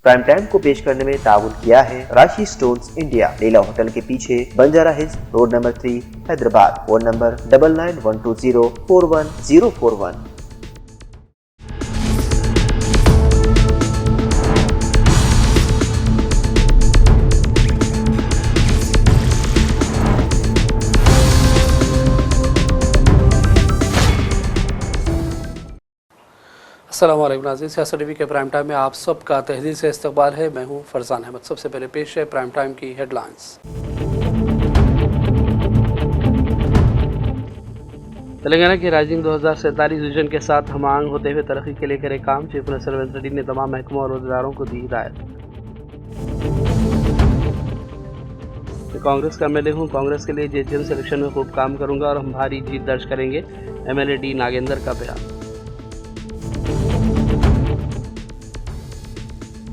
Prime time को पेश करने में ताउन किया है राशि स्टोन्स इंडिया, लीला होटल के पीछे, Banjara hills, road number 3, Hyderabad. Phone number 9912041041। अस्सलामुअलैकुम नाज़रीन, सियासत टीवी के प्राइम टाइम में आप सबका तहदील से इस्तकबाल है। मैं हूं फरजान अहमद। सबसे पहले पेश है प्राइम टाइम की हेडलाइंस। तेलंगाना की राइजिंग 2047 विजन के साथ हमांग होते हुए तरक्की के लिए करे काम। चीफ मिनिस्टर रेवंत रेड्डी ने तमाम महकमों और रोजगारों को दी हिदायत। कांग्रेस का एमएलए हूं, कांग्रेस के लिए जेएचएमसी इलेक्शन में खूब काम करूंगा और हम भारी जीत दर्ज करेंगे। एमएलए डी नागेंद्र का बयान।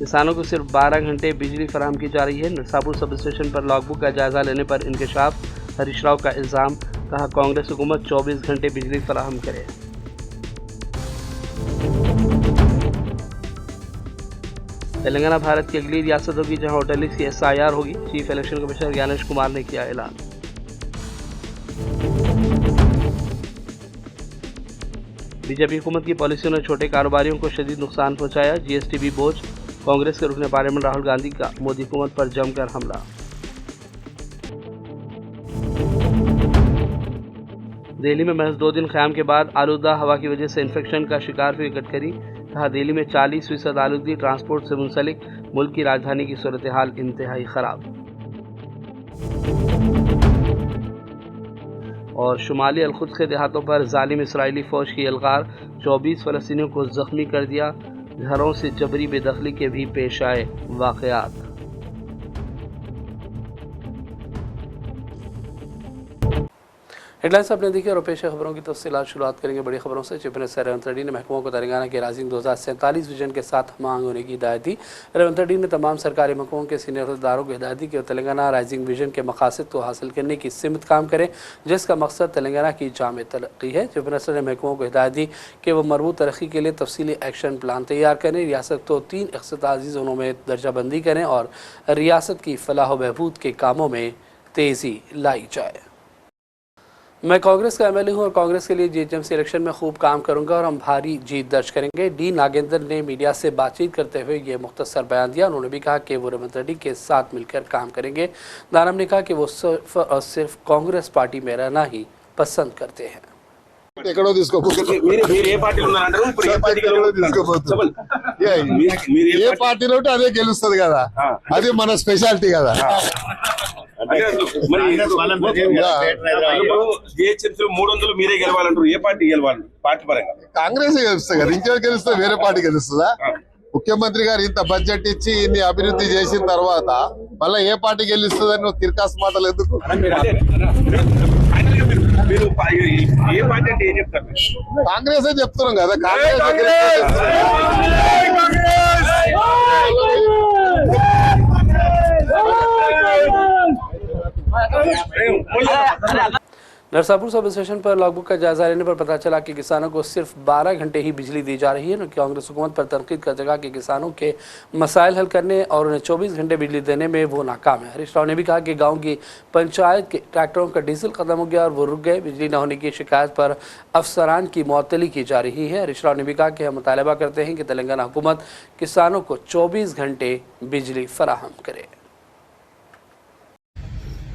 किसानों को सिर्फ 12 घंटे बिजली फराहम की जा रही है। नरसापुर सब स्टेशन पर लॉगबुक का जायजा लेने पर इंकशाफ। हरीश राव का इल्जाम, कहा कांग्रेस हुकूमत 24 घंटे बिजली फराहम करे। तेलंगाना भारत की अगली रियासत होगी जहां वोटर लिस्ट की SIR होगी। Chief election commissioner Gyanesh Kumar ने किया ऐलान। बीजेपी हुकूमत की पॉलिसियों ने छोटे कारोबारियों को शदीद नुकसान पहुंचाया। GST भी बोझ। कांग्रेस के रुकने पार्लियामेंट राहुल गांधी का मोदी हुकूमत पर जमकर हमला। दिल्ली में महज 2 दिन क़याम के बाद आलूदा हवा की वजह से इन्फेक्शन का शिकार हुई गडकरी। कहा दिल्ली में 40% आलूदगी ट्रांसपोर्ट से मुंसलिक। मुल्क की राजधानी की सूरत हाल इंतहाई खराब। और शुमाली अलखुद के देहातों पर जालिम इसराइली फौज की यलगार। 24 फ़लस्तीनियों को जख्मी कर दिया। घरों से जबरी बेदखली के भी पेश आए वाक़यात। हेडलाइंस आपने देखी और पेश खबरों की तफसीलात शुरुआत करेंगे बड़ी खबरों से। चीफ मिनिस्टर रेवंत रेड्डी ने महकमों को तेलंगाना के राइजिंग 2047 विजन के साथ हमांग होने की हिदायत दी। रेवंत रेड्डी ने तमाम सरकारी महकमों के सीनियर अहदेदारों को हिदायत दी कि वो तेलंगाना राइजिंग विजन के मकासद को हासिल करने की सिमत काम करें, जिसका मकसद तेलंगाना की जामे तरक्की है। चीफ मिनिस्टर ने महकमों को हिदायत दी कि वह मरबूत तरक्की के लिए तफसीली एक्शन प्लान तैयार करें, रियासत को 3 इख्तिसासी जोनों में दर्जाबंदी करें और रियासत की फलाह बहबूद के कामों में तेज़ी लाई जाए। मैं कांग्रेस का एमएलए हूं और कांग्रेस के लिए जेएचएमसी इलेक्शन में खूब काम करूंगा और हम भारी जीत दर्ज करेंगे। डी नागेंद्र ने मीडिया से बातचीत करते हुए ये मुख्तसर बयान दिया। उन्होंने भी कहा कि वो रेवंत रेड्डी के साथ मिलकर काम करेंगे। दानम ने कहा कि वो सिर्फ और सिर्फ कांग्रेस पार्टी में रहना ही पसंद करते हैं। ఎక్కడో తీసుకోపోతుంది ఏ పార్టీలో ఉంటే అదే గెలుస్తుంది కదా, అది మన స్పెషాలిటీ కదా. మీరే గెలవాలంటారు, ఏ పార్టీ గెలవాలి? పార్టీ పరంగా కాంగ్రెస్ గెలుస్తుంది కదా, ఇంకెవరు గెలుస్తుంది? వేరే పార్టీ గెలుస్తుందా? ముఖ్యమంత్రి గారు ఇంత బడ్జెట్ ఇచ్చి ఇన్ని అభివృద్ధి చేసిన తర్వాత మళ్ళీ ఏ పార్టీ గెలుస్తుందని నువ్వు తిరకాసు మాటలు ఎందుకు? మీరు ఏ పార్టీ అంటే ఏం చెప్తారు? కాంగ్రెస్ చెప్తున్నాం కదా. కాంగ్రెస్ नरसापुर सब स्टेशन पर लॉगबुक का जायजा लेने पर पता चला कि किसानों को सिर्फ 12 घंटे ही बिजली दी जा रही है। कांग्रेस हुकूमत पर तनकीद कर जगह कि किसानों के मसाइल हल करने और उन्हें 24 घंटे बिजली देने में वो नाकाम है। हरीश राव ने भी कहा कि गांव की पंचायत के ट्रैक्टरों का डीजल खत्म हो गया और वो रुक गए। बिजली न होने की शिकायत पर अफसरान की मुअत्तली की जा रही है। हरीश राव ने भी कहा कि हम मुतालबा करते हैं कि तेलंगाना हुकूमत किसानों को 24 घंटे बिजली फराहम करे।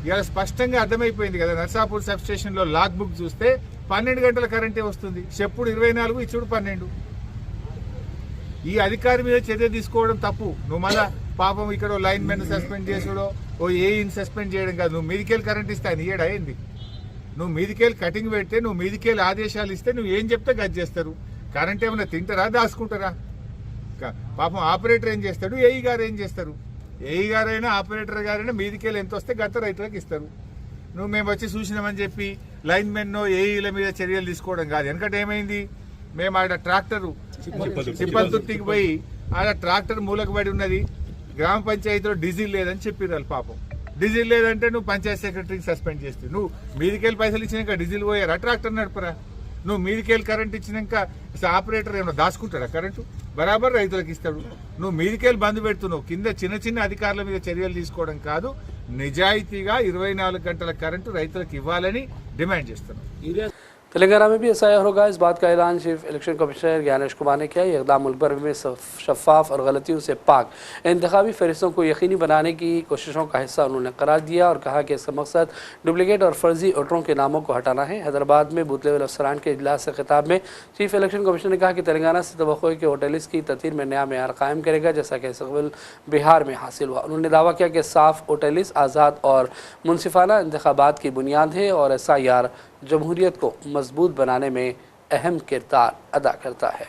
ఇలా స్పష్టంగా అర్థమైపోయింది కదా. నర్సాపూర్ సబ్ స్టేషన్ లో లాగ్ బుక్ చూస్తే 12 గంటల కరెంటే వస్తుంది. చెప్పుడు 24, ఇచ్చుడు 12. ఈ అధికారి మీద చర్య తీసుకోవడం తప్పు. నువ్వు మళ్ళా పాపం ఇక్కడ లైన్ మెన్ సస్పెండ్ చేసుడో ఓ ఏఈని సస్పెండ్ చేయడం కాదు. నువ్వు మీదికెళ్ళి కరెంట్ ఇస్తే అని ఇయ్యడా ఏంది? నువ్వు మీదికెళ్ళి కటింగ్ పెడితే, నువ్వు మీదికెళ్ళి ఆదేశాలు ఇస్తే నువ్వు ఏం చెప్తే గది చేస్తారు. కరెంట్ ఏమైనా తింటారా, దాచుకుంటారా? పాపం ఆపరేటర్ ఏం చేస్తాడు, ఏఈ గారు ఏం చేస్తారు? ఏఈ గారైనా ఆపరేటర్ గారైనా మీదికెళ్ళి ఎంత వస్తే గత రైతులకు ఇస్తారు. నువ్వు మేము వచ్చి చూసినామని చెప్పి లైన్ మెన్నో ఏఈల మీద చర్యలు తీసుకోవడం కాదు. ఎందుకంటే ఏమైంది, మేము ఆడ ట్రాక్టరు సిప్పల్తుర్తికి పోయి ఆడ ట్రాక్టర్ మూలకు పడి ఉన్నది, గ్రామ పంచాయతీలో డీజిల్ లేదని చెప్పిర్రు వాళ్ళు. పాపం డీజిల్ లేదంటే నువ్వు పంచాయత్ సెక్రటరీకి సస్పెండ్ చేస్తావు. నువ్వు మీదికెళ్ళి పైసలు ఇచ్చినాక డీజిల్ పోయారా, ట్రాక్టర్ నడపరా? నువ్వు మీదికెళ్ళి కరెంట్ ఇచ్చినాక ఆపరేటర్ ఏమన్నా దాచుకుంటాడా కరెంటు? బరాబర్ రైతులకు ఇస్తాడు. నువ్వు మీదికెళ్ళి బంద్ పెడుతున్నావు, కింద చిన్న చిన్న అధికారుల మీద చర్యలు తీసుకోవడం కాదు, నిజాయితీగా 24 గంటల కరెంటు రైతులకు ఇవ్వాలని డిమాండ్ చేస్తున్నాం. तेलंगाना में भी ऐसा होगा। इस बात का ऐलान chief election commissioner Gyanesh Kumar ने किया। ये इक़दाम मुल्क भर में शफाफ और गलतियों से पाक इंतखाबी फहरिस्तों को यकीनी बनाने की कोशिशों का हिस्सा उन्होंने करार दिया और कहा कि इसका मकसद डुप्लिकेट और फर्जी वोटरों के नामों को हटाना है। हैदराबाद में बूथ लेवल अफसरान के इजलास से खिताब में चीफ इलेक्शन कमिश्नर ने कहा कि तेलंगाना से तवक्को है कि वोटर लिस्ट की तरतीब में नया मेयार कायम करेगा, जैसा कि इस बिहार में हासिल हुआ। उन्होंने दावा किया कि साफ वोटर लिस्ट आज़ाद और मुनसिफाना इंतखाबात की बुनियाद है और SIR जमहूरियत को मजबूत बनाने में अहम किरदार अदा करता है।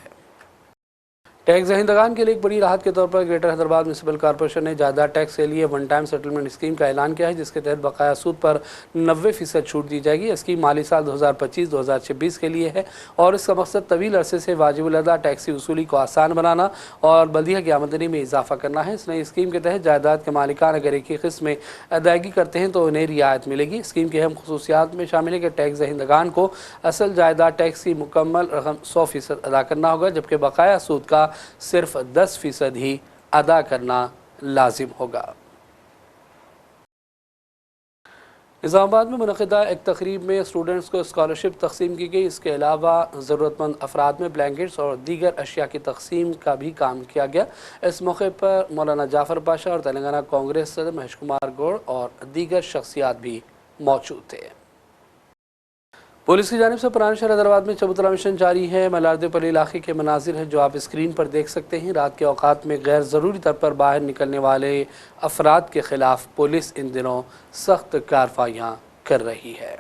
टैक्स दहिंदगान के लिए एक बड़ी राहत के तौर पर ग्रेटर हैदराबाद म्यूनसिपल कॉर्पोरेशन ने जायदाद टैक्स के लिए वन टाइम सेटलमेंट स्कीम का ऐलान किया है, जिसके तहत बकाया सूद पर 90% छूट दी जाएगी। स्कीम माली साल 2025-2026 के लिए है और इसका मकसद तवील अरसे से वाजिबुल अदा टैक्स की वसूली को आसान बनाना और बल्दिया की आमदनी में इजाफा करना है। इस नई स्कीम के तहत जायदाद के मालिकान अगर एक ही किस्त में अदायगी करते हैं तो उन्हें रियायत मिलेगी। स्कीम की अहम खसूसियात में शामिल है कि टैक्स दहिंदगान को असल जायदाद टैक्स की मुकम्मल रकम 100% अदा करना होगा, जबकि बकाया सूद का सिर्फ 10% ही अदा करना लाजिम होगा। निज़ामाबाद में मुनक़िदा एक तकरीब में स्टूडेंट्स को स्कॉलरशिप तकसीम की गई। इसके अलावा ज़रूरतमंद अफराद में ब्लैंकेट्स और दीगर अशिया की तकसीम का भी काम किया गया। इस मौके पर मौलाना जाफ़र पाशा और तेलंगाना कांग्रेस सदर महेश कुमार गौड़ और दीगर शख्सियात भी मौजूद थे। पुलिस की जानिब से पुराने शहर हैदराबाद में चबूतरा मिशन जारी है। मलारदेपल्ली इलाके के मनाजिर है जो आप स्क्रीन पर देख सकते हैं। रात के औकात में गैर ज़रूरी तौर पर बाहर निकलने वाले अफराद के ख़िलाफ़ पुलिस इन दिनों सख्त कार्रवाइयाँ कर रही है।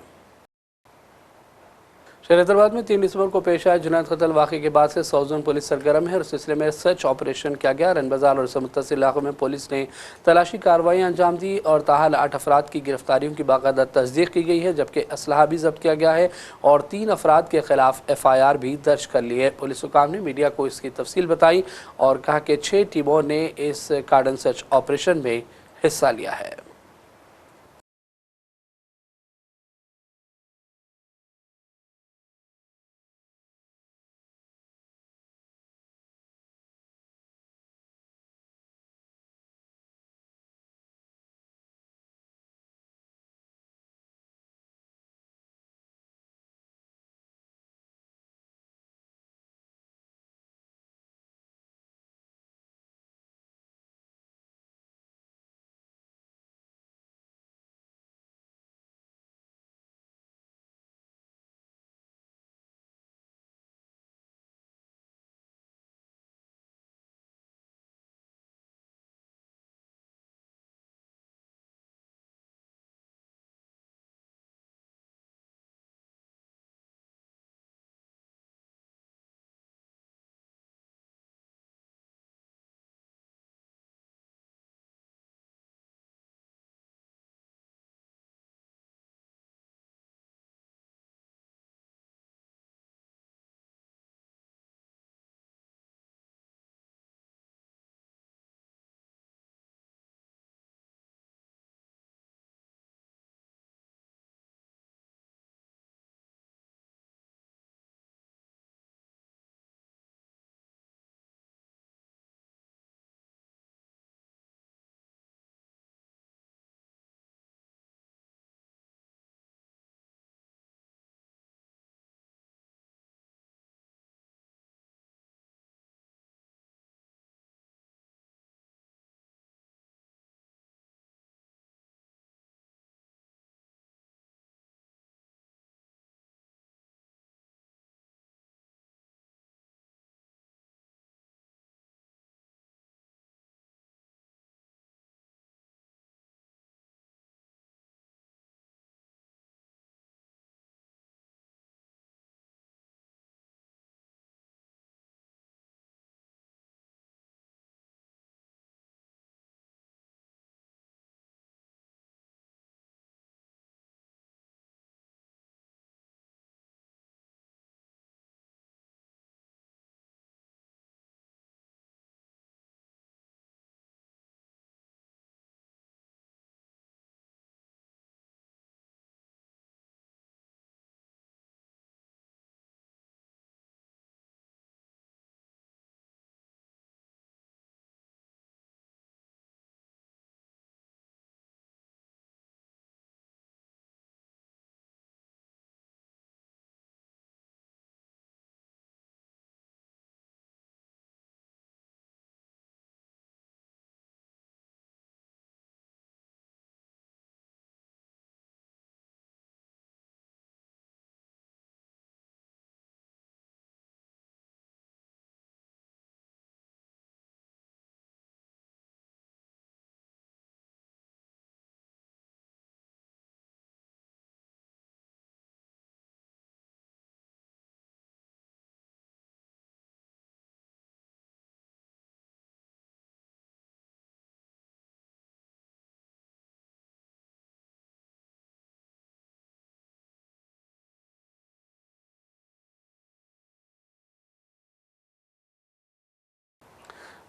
शहर हैदराबाद में 3 दिसंबर को पेश आए जुनैद कत्ल वाक़े के बाद से सौजन पुलिस सरगर्म है और इस सिलसिले में सर्च ऑपरेशन किया गया। रन बाजार और इससे मुत्तसिल इलाकों में पुलिस ने तलाशी कार्रवाइयाँ अंजाम दी और ताहाल 8 अफराद की गिरफ्तारियों की बाकायदा तस्दीक की गई है, जबकि असलहा भी जब्त किया गया है और 3 अफराद के खिलाफ FIR भी दर्ज कर ली है। पुलिस हुकाम ने मीडिया को इसकी तफसील बताई और कहा कि 6 टीमों ने इस कार्डन सर्च ऑपरेशन में हिस्सा लिया है।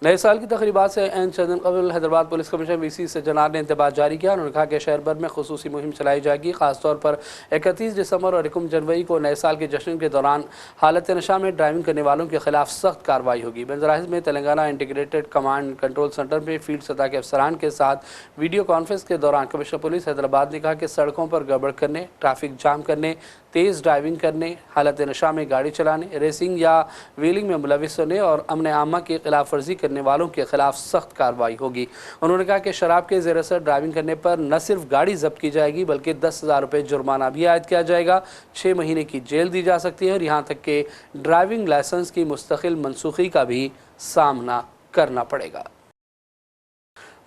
नए साल की तकरीबात से चंद दिन कबल Hyderabad police commissioner VC Sajjanar ने इंतबाह जारी किया। उन्होंने कहा कि शहर भर में खुसूसी मुहिम चलाई जाएगी। खासतौर पर 31 दिसंबर और 1 जनवरी को नए साल के जश्न के दौरान हालत नशा में ड्राइविंग करने वालों के खिलाफ सख्त कार्रवाई होगी। बंजराहिल्स में Telangana integrated command control centre में फील्ड सतह के अफसरान के साथ वीडियो कॉन्फ्रेंस के दौरान कमिश्नर पुलिस हैदराबाद ने कहा कि सड़कों पर गड़बड़ करने, ट्रैफिक जाम करने, तेज़ ड्राइविंग करने, हालत नशा में गाड़ी चलाने, रेसिंग या व्हीलिंग में मुलविस होने और अमन आमा की खिलाफ वर्जी करने वालों के खिलाफ सख्त कार्रवाई होगी। उन्होंने कहा कि शराब के ज़ेर असर ड्राइविंग करने पर न सिर्फ गाड़ी जब्त की जाएगी बल्कि 10,000 रुपये जुर्माना भी आयद किया जाएगा, 6 महीने की जेल दी जा सकती है और यहाँ तक कि ड्राइविंग लाइसेंस की मुस्तकिल मनसूखी का भी सामना करना पड़ेगा।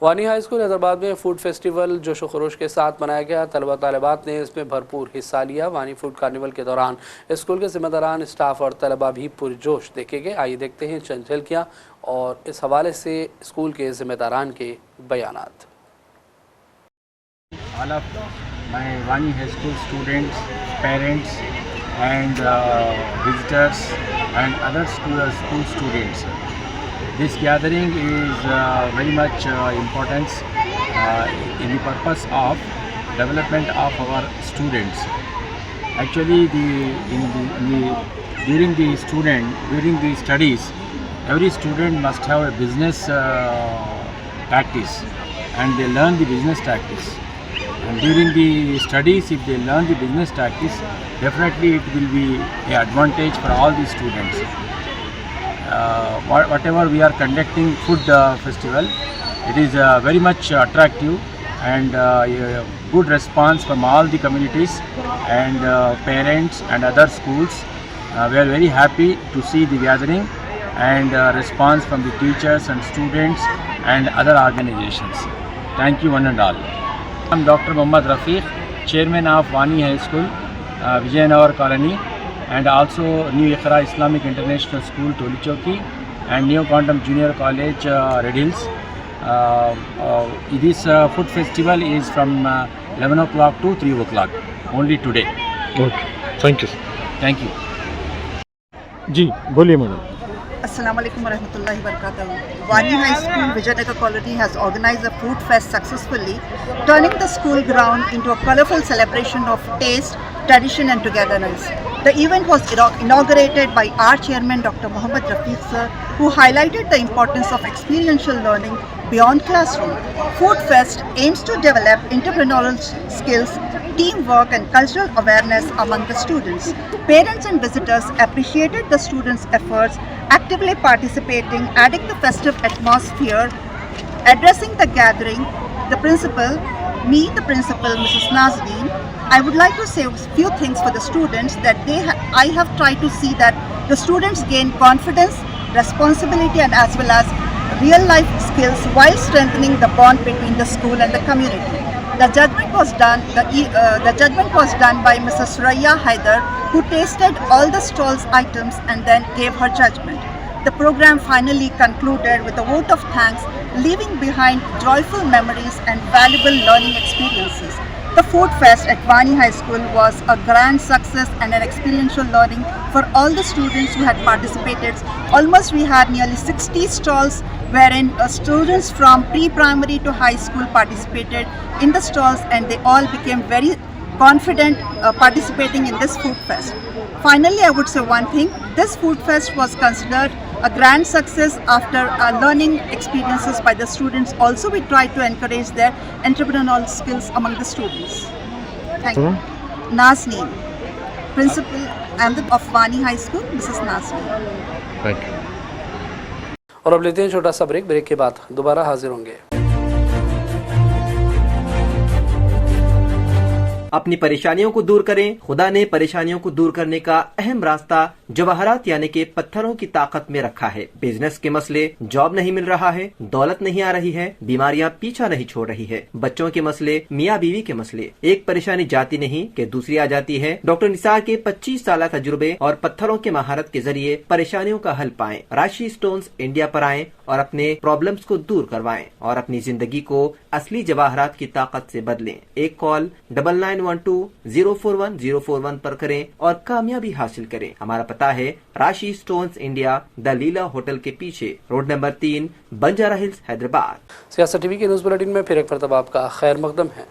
वानी हाई स्कूल हैदराबाद में फूड फेस्टिवल जोशो खरोश के साथ मनाया गया। तलबा तालिबात ने इसमें भरपूर हिस्सा लिया। वानी फूड कार्निवल के दौरान स्कूल के जिम्मेदारान, स्टाफ और तलबा भी पुरजोश देखे गए। आइए देखते हैं चंद झलकियाँ और इस हवाले से स्कूल के जिम्मेदारान के बयानात। All of my Wani High School students, parents and visitors and other school students. This gathering is very much important in the purpose of development of our students. Actually, during the studies, every student must have a business practice, and they learn the business tactics. And during the studies, if they learn the business tactics, definitely it will be an advantage for all the students. Whatever we are conducting food festival, it is very much attractive and good response from all the communities and parents and other schools. We are very happy to see the gathering and response from the teachers and students and other organizations. Thank you one and all. I am Dr. Mohammad Rafiq, Chairman of Wani High School, Vijayanagar Colony, and also New Iqra Islamic International School, Tolichoki, and New Quantum Junior College, Red Hills. This food festival is from 11 o'clock to 3 o'clock, only today. Okay, thank you. Thank you. जी बोलिए madam. Assalamualaikum warahmatullahi wabarakatuh. Wani High School, Vijayanagar Colony has organized a food fest successfully, turning the school ground into a colorful celebration of taste, tradition and togetherness. The event was inaugurated by our chairman Dr. Mohammad Rafiq sir, who highlighted the importance of experiential learning beyond classroom. Food Fest aims to develop entrepreneurial skills, teamwork and cultural awareness among the students. Parents and visitors appreciated the students' efforts, actively participating, adding the festive atmosphere. Addressing the gathering, the principal, Mrs. Nazneen, I would like to say a few things for the students that I have tried to see that the students gain confidence, responsibility and as well as real life skills while strengthening the bond between the school and the community. The judgment was done by Mrs. Suraya Haidar, who tasted all the stalls items and then gave her judgment. The program finally concluded with a vote of thanks, leaving behind joyful memories and valuable learning experiences. The Food Fest at Wani High School was a grand success and an experiential learning for all the students who had participated. Almost we had nearly 60 stalls wherein students from pre-primary to high school participated in the stalls and they all became very confident participating in this Food Fest. Finally, I would say one thing, this Food Fest was considered a grand success after learning experiences by the students. Also, we tried to encourage their entrepreneurial skills among the students. Thank you. Nazneen, Principal of Wani High School, Mrs. Nazneen. Thank you. और अब लेते हैं छोटा सा break के बाद दोबारा हाजिर होंगे। अपनी परेशानियों को दूर करें। खुदा ने परेशानियों को दूर करने का अहम रास्ता जवाहरात यानी के पत्थरों की ताकत में रखा है। बिजनेस के मसले, जॉब नहीं मिल रहा है, दौलत नहीं आ रही है, बीमारियां पीछा नहीं छोड़ रही है, बच्चों के मसले, मियाँ बीवी के मसले, एक परेशानी जाती नहीं कि दूसरी आ जाती है। डॉक्टर निसार के 25 साल तजुर्बे और पत्थरों के महारत के जरिए परेशानियों का हल पाएं। राशि स्टोन्स इंडिया पर आएं और अपने प्रॉब्लम्स को दूर करवाएं और अपनी जिंदगी को असली जवाहरात की ताकत से बदलें। एक कॉल 9912-041-041 पर करें और कामयाबी हासिल करें। हमारा पता पता है राशि stones India, the Leela hotel के पीछे, road number 3, Banjara hills, Hyderabad. सियासत टीवी के न्यूज़ बुलेटिन में फिर एक मरतबा आपका खैर मकदम है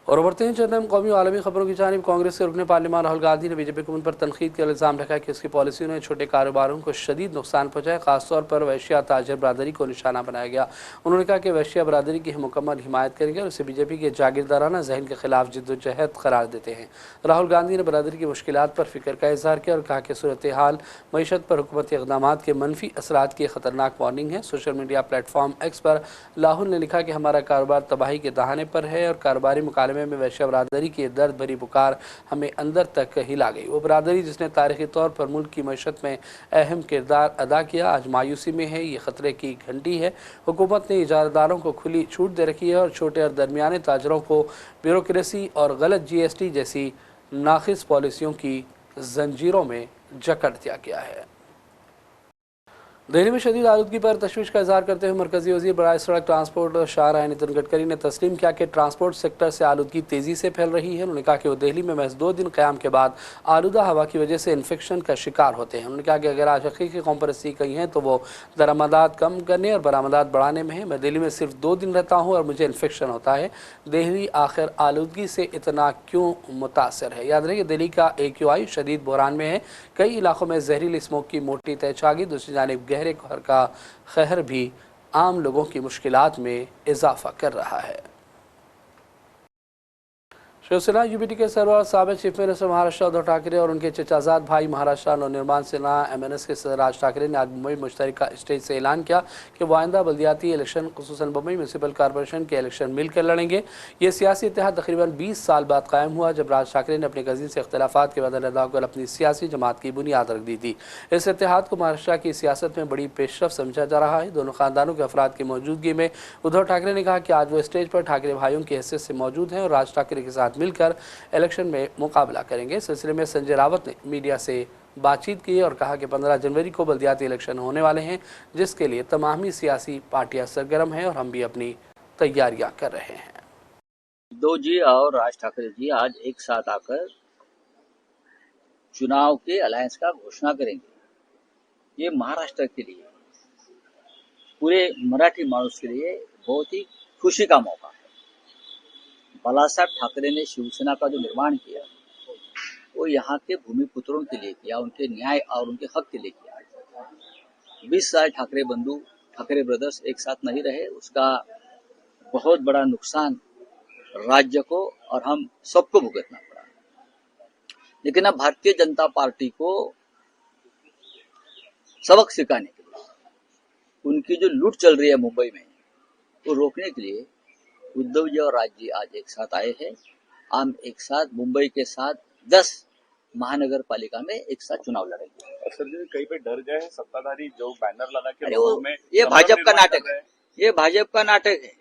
और बढ़ते हैं चंद कौमी और आलमी खबरों की जानिब। कांग्रेस के रुकने पार्लियामान राहुल गांधी ने बीजेपी हुकूमत पर तनकीद का इल्ज़ाम लगाया कि उसकी पॉलिसियों ने छोटे कारोबारों को शदीद नुकसान पहुंचाया, खासतौर पर वैश्या ताजर बरादरी को निशाना बनाया गया। उन्होंने कहा कि वैश्या बरादरी की मुकम्मल हिमायत करेंगे और उसे बीजेपी के जागीरदाराना जहन के खिलाफ जिद्दोजहद करार देते हैं। राहुल गांधी ने बरादरी की मुश्किलात पर फिक्र का इजहार किया और कहा कि सूरत हाल मईशत पर हुकूमती इक़दाम के मनफी असरात की खतरनाक वार्निंग है। सोशल मीडिया प्लेटफॉर्म एक्स पर राहुल ने लिखा कि हमारा कारोबार तबाही के दहाने पर है और कारोबारी मुकालमे में वैश्या बरादरी की दर्द भरी पुकार हमें अंदर तक हिला गई। वो बरादरी जिसने तारीखी तौर पर मुल्क की मईशत में अहम किरदार अदा किया, आज मायूसी में है। ये खतरे की घंटी है। हुकूमत ने इजारादारों को खुली छूट दे रखी है और छोटे और दरमियाने ताजरों को ब्यूरोक्रेसी और गलत GST जैसी नाखिस पॉलिसियों की जंजीरों में जकड़ दिया गया है। दिल्ली में शदीद आलूदगी पर तशवीश का इजहार करते हुए मरकजी वज़ीर बराए सड़क ट्रांसपोर्ट और शाहराह नितिन गडकरी ने तस्लीम किया कि ट्रांसपोर्ट सेक्टर से आलूदगी तेज़ी से फैल रही है। उन्होंने कहा कि वो दिल्ली में महज 2 दिन क़याम के बाद आलूदा हवा की वजह से इन्फेक्शन का शिकार होते हैं। उन्होंने कहा कि अगर आज हकीकी कौम परस्ती कही है तो वो दरामदात कम करने और बरामदात बढ़ाने में है। मैं दिल्ली में सिर्फ 2 दिन रहता हूँ और मुझे इन्फेक्शन होता है। दिल्ली आखिर आलूदगी से इतना क्यों मुतासर है? याद रहे कि दिल्ली का AQI शदीद बहरान में है। कई इलाकों में जहरीली स्मोक की मोटी तय छा गई। दूसरी जानिब गहरे कहर का खैर भी आम लोगों की मुश्किलात में इजाफा कर रहा है। शिवसेना UBT के सरवर साबिक चीफ मिनिस्टर महाराष्ट्र उद्धव ठाकरे और उनके चचाजाद भाई महाराष्ट्र नवनिर्माण सेना MNS के सदर राज ठाकरे ने आज मुंबई मुश्तरका स्टेज से ऐलान किया कि वो आइंदा बल्दियाती इलेक्शन खुसूसन मुंबई म्यूनसिपल कॉरपोरेशन के इलेक्शन मिलकर लड़ेंगे। ये सियासी इत्तेहाद तकरीबन 20 साल बाद कायम हुआ जब राज ठाकरे ने अपने कज़िन से इख्तलाफात के बदले होकर अपनी सियासी जमात की बुनियाद रख दी थी। इस इत्तेहाद को महाराष्ट्र की सियासत में बड़ी पेशरफ समझा जा रहा है। दोनों खानदानों के अफराद की मौजूदगी में उद्धव ठाकरे ने कहा कि आज वो स्टेज पर ठाकरे भाइयों की हैसियत से मौजूद हैं और राज ठाकरे के साथ मिलकर इलेक्शन में मुकाबला करेंगे। इस सिलसिले में संजय रावत ने मीडिया से बातचीत की और कहा कि 15 जनवरी को बल्दियाती इलेक्शन होने वाले हैं, जिसके लिए तमामी सियासी पार्टियां सरगर्म हैं और हम भी अपनी तैयारियां कर रहे हैं। उद्धव जी और राज ठाकरे जी आज एक साथ आकर चुनाव के अलायंस का घोषणा करेंगे। ये महाराष्ट्र के लिए, पूरे मराठी मानुस के लिए बहुत ही खुशी का मौका है। बालासाहेब ठाकरे ने शिवसेना का जो निर्माण किया वो यहाँ के भूमिपुत्रों के लिए किया, उनके न्याय और उनके हक के लिए किया। 20 साल ठाकरे बंधु, ठाकरे ब्रदर्स एक साथ नहीं रहे, उसका बहुत बड़ा नुकसान राज्य को और हम सबको भुगतना पड़ा। लेकिन अब भारतीय जनता पार्टी को सबक सिखाने के लिए, उनकी जो लूट चल रही है मुंबई में, वो रोकने के लिए उद्धव जी और राज जी आज एक साथ आए हैं। हम एक साथ मुंबई के साथ 10 महानगर पालिका में एक साथ चुनाव लड़ेंगे। सर जी कहीं पे डर गए हैं सत्ताधारी जो बैनर लगा के में ये भाजपा का नाटक है, ये भाजपा का नाटक है।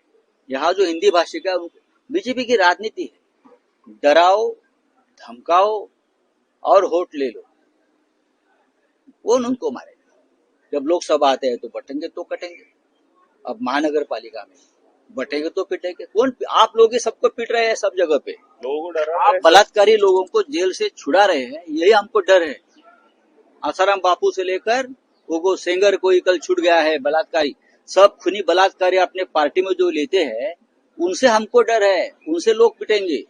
यहाँ जो हिंदी भाषी का बीजेपी की राजनीति है, डराओ धमकाओ और वोट ले लो, वो उनको मारेगा। जब लोकसभा आते हैं तो बटेंगे तो कटेंगे, अब महानगर पालिका में बटेंगे तो पिटेंगे। कौन आप लोग ही सबको पिट रहे हैं सब जगह पे, लोगों को डर, आप बलात्कारी लोगों को जेल से छुड़ा रहे हैं, यही हमको डर है। आसाराम बापू से लेकर वो सेंगर कोई कल छूट गया है बलात्कारी, सब खूनी बलात्कारी अपने पार्टी में जो लेते हैं उनसे हमको डर है, उनसे लोग पिटेंगे।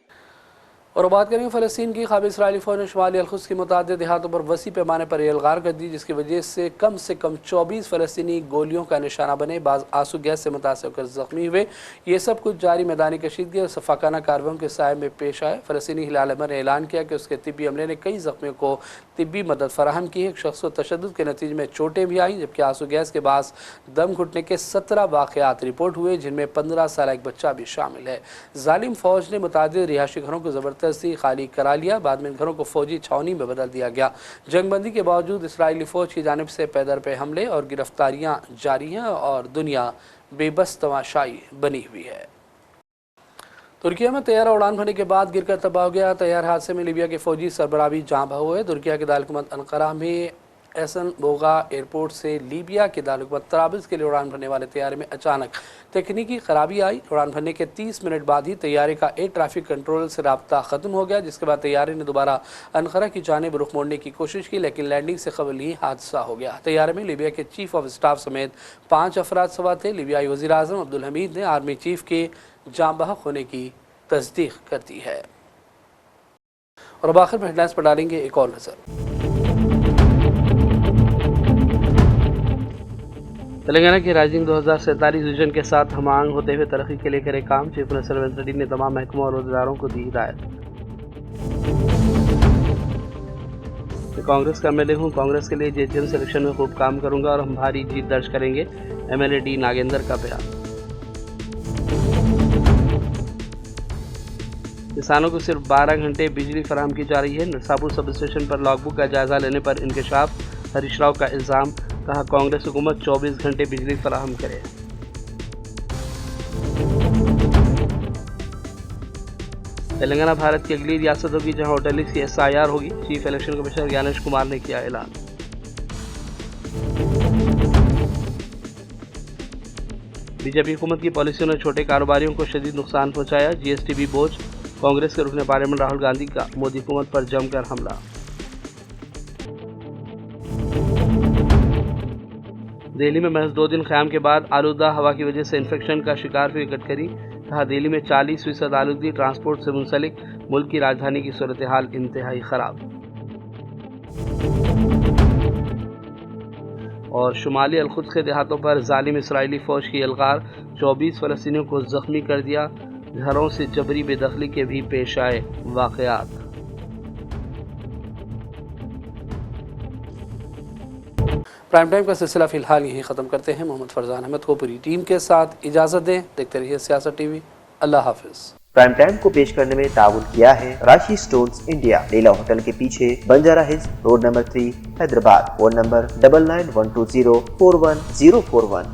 और बात करेंगे फ़लस्तीन की। क़ाबिल इसराइली फ़ौज ने शुमाली अलखुद्स की मुतादिद देहातों पर वसी पैमाने पर यलगार कर दी, जिसकी वजह से कम 24 फ़लस्तीनी गोलियों का निशाना बने, बाज़ आंसू गैस से मुतासर होकर ज़ख्मी हुए। ये सब कुछ जारी मैदानी कशीदगी और सफाकाना कार्रवाइयों के साय में पेश आए। फ़लस्तीनी हिलाल अहमर ने ऐलान किया कि उसके तिब्बी अमले ने कई ज़ख्मियों को तिब्बी मदद फराहम की है। एक शख्स को तशद्दुद के नतीजे में चोटें भी आईं, जबकि आंसू गैस के बाद दम घुटने के 17 वाक़यात रिपोर्ट हुए, जिनमें 15 साल एक बच्चा भी शामिल है। जालिम फ़ौज ने मुतादिद रिहायशी घरों को ज़बरदस्ती खाली करा लिया, बाद में इन घरों को फौजी छावनी में बदल दिया गया। जंगबंदी के बावजूद इसराइली फ़ौज की जानिब से पैदर पे हमले और गिरफ्तारियां जारी हैं और दुनिया बेबस तमाशाई बनी हुई है। तुर्किया में तैयारा उड़ान भरने के बाद गिरकर तबाह हो गया। तैयार हादसे में लीबिया के फौजी सरबराह भी जाँ बह हुए। तुर्किया के दारकूमत अनकरा में एसन बोगा एयरपोर्ट से लीबिया के दारकूमत तराबिल्स के लिए उड़ान भरने वाले तैयारे में अचानक तकनीकी खराबी आई। उड़ान भरने के 30 मिनट बाद ही तैयारे का एयर ट्रैफिक कंट्रोल से राब्ता खत्म हो गया, जिसके बाद तैयारे ने दोबारा अनकरा की जानिब रुख मोड़ने की कोशिश की, लेकिन लैंडिंग से कबल ही हादसा हो गया। तैयारे में लीबिया के चीफ ऑफ स्टाफ समेत 5 अफराद सवार थे। लीबियाई वज़ीर आज़म अब्दुल हमीद ने आर्मी चीफ के जाँ बहक होने की तस्दीक कर दी है। और अब आखिर में हेडलाइंस पर डालेंगे एक और नज़र। तेलंगाना के राइजिंग 2047 विजन के साथ हम आहंग होते हुए तरक्की के लिए करे काम। चीफ मिनिस्टर रेवंत रेड्डी ने तमाम महकमों और रोजगारों को दी हिदायत। कांग्रेस का एमएलए हूँ, कांग्रेस के लिए जेजीएम सिलेक्शन में खूब काम करूंगा और हम भारी जीत दर्ज करेंगे, एमएलए डी नागेंद्र का बयान। किसानों को सिर्फ 12 घंटे बिजली फराहम की जा रही है। नरसापुर सब स्टेशन पर लॉगबुक का जायजा लेने पर इंकशाफ, हरीश राव का इल्जाम। कहा कांग्रेस हुकूमत 24 घंटे बिजली फराहम करे। तेलंगाना भारत की अगली रियासत होगी जहां वोटर लिस्ट की SIR होगी। Chief election commissioner Gyanesh Kumar ने किया ऐलान। बीजेपी हुकूमत की पॉलिसियों ने छोटे कारोबारियों को शदीद नुकसान पहुंचाया। GST भी बोझ। कांग्रेस के रुकने पार्लियामेंट राहुल गांधी का मोदी हुकूमत पर जमकर हमला। दिल्ली में महज 2 दिन क़याम के बाद आलूदा हवा की वजह से इन्फेक्शन का शिकार हुई गडकरी। कहा दिल्ली में 40% आलूदगी ट्रांसपोर्ट से मुंसलिक। मुल्क की राजधानी की सूरत हाल इंतहाई ख़राब। और शुमाली अलखुद के देहातों पर जालिम इसराइली फ़ौज की यलगार। 24 फ़लस्तीनियों को ज़ख्मी कर दिया। घरों से जबरी बेदखली के भी पेश आए वाक़यात। प्राइम टाइम का सिलसिला फिलहाल यहीं ख़त्म करते हैं। मोहम्मद फरजान अहमद को पूरी टीम के साथ इजाज़त दें। देखते रहिए सियासत टीवी। अल्लाह हाफिज़। प्राइम टाइम को पेश करने में ताउन किया है राशि स्टोन्स इंडिया, लीला होटल के पीछे, Banjara hills, road number 3, Hyderabad. Phone number 9912041041।